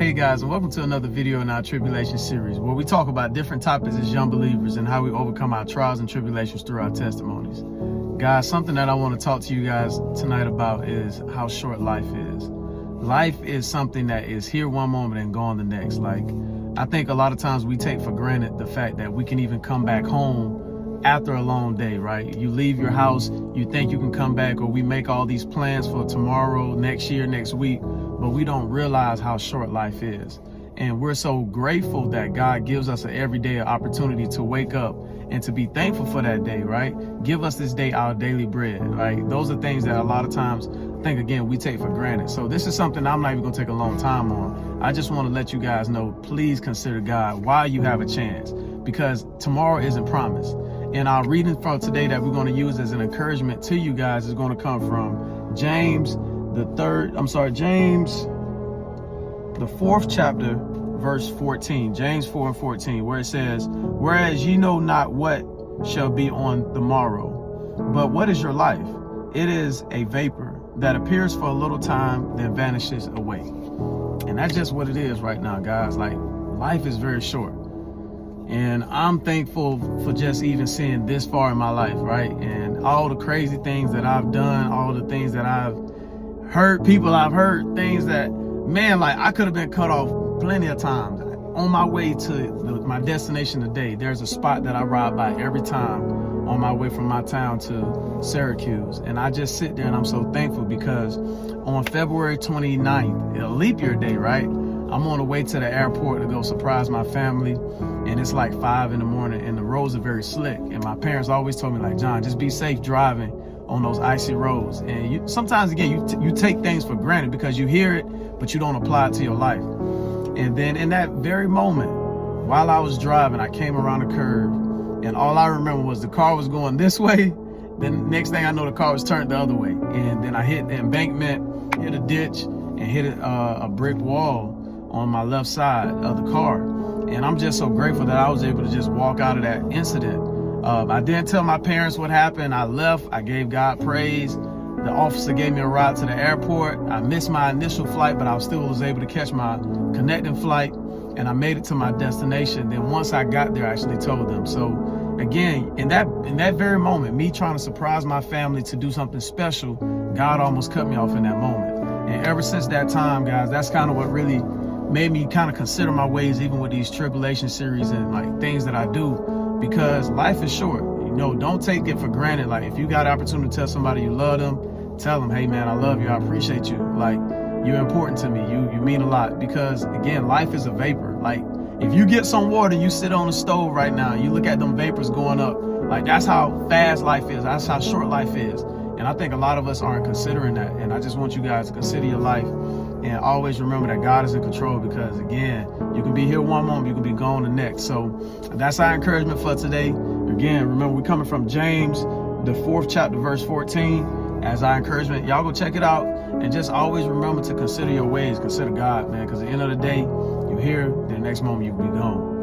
Hey guys, and welcome to another video in our Tribulation Series, where we talk about different topics as young believers and how we overcome our trials and tribulations through our testimonies. Guys, something that I want to talk to you guys tonight about is how short life is. Life is something that is here one moment and gone the next. Like, I think a lot of times we take for granted the fact that we can even come back home after a long day, right? You leave your house, you think you can come back, or we make all these plans for tomorrow, next year, next week, but we don't realize how short life is. And we're so grateful that God gives us an everyday opportunity to wake up and to be thankful for that day, right? Give us this day our daily bread, right? Those are things that a lot of times, I think, again, we take for granted. So this is something I'm not even gonna take a long time on. I just wanna let you guys know, please consider God while you have a chance, because tomorrow isn't promised. And our reading for today that we're gonna use as an encouragement to you guys is gonna come from James, the 4th chapter, verse 14, James 4:14, where it says, "Whereas ye know not what shall be on the morrow, but what is your life? It is a vapor that appears for a little time, then vanishes away." And that's just what it is right now, guys. Like, life is very short. And I'm thankful for just even seeing this far in my life, right? And all the crazy things that I've done, all the things that I've heard, people I've heard, things that, man, like, I could have been cut off plenty of times. On my way to my destination today, there's a spot that I ride by every time on my way from my town to Syracuse. And I just sit there and I'm so thankful because on February 29th, a leap year day, right? I'm on the way to the airport to go surprise my family. And it's like 5 in the morning and the roads are very slick. And my parents always told me, like, John, just be safe driving on those icy roads. And sometimes, again, you take things for granted because you hear it, but you don't apply it to your life. And then in that very moment, while I was driving, I came around a curve and all I remember was the car was going this way. Then next thing I know, the car was turned the other way. And then I hit the embankment, hit a ditch, and hit a brick wall on my left side of the car. And I'm just so grateful that I was able to just walk out of that incident. I didn't tell my parents what happened. I left. I gave God praise. The officer gave me a ride to the airport. I missed my initial flight, but I still was able to catch my connecting flight, and I made it to my destination. Then once I got there, I actually told them. So again, in that very moment, me trying to surprise my family to do something special, God almost cut me off in that moment. And ever since that time, guys, that's kind of what really made me kind of consider my ways, even with these Tribulation Series and like things that I do, because life is short. You know, don't take it for granted. Like, if you got an opportunity to tell somebody you love them, tell them, hey man, I love you, I appreciate you. Like, you're important to me, you mean a lot. Because again, life is a vapor. Like, if you get some water, you sit on the stove right now, you look at them vapors going up, like, that's how fast life is, that's how short life is. And I think a lot of us aren't considering that. And I just want you guys to consider your life and always remember that God is in control, because again, you can be here one moment, you can be gone the next. So that's our encouragement for today. Again, remember, we're coming from James, the 4th chapter, verse 14, as our encouragement. Y'all go check it out, and just always remember to consider your ways, consider God, man, because at the end of the day, you're here, the next moment you can be gone.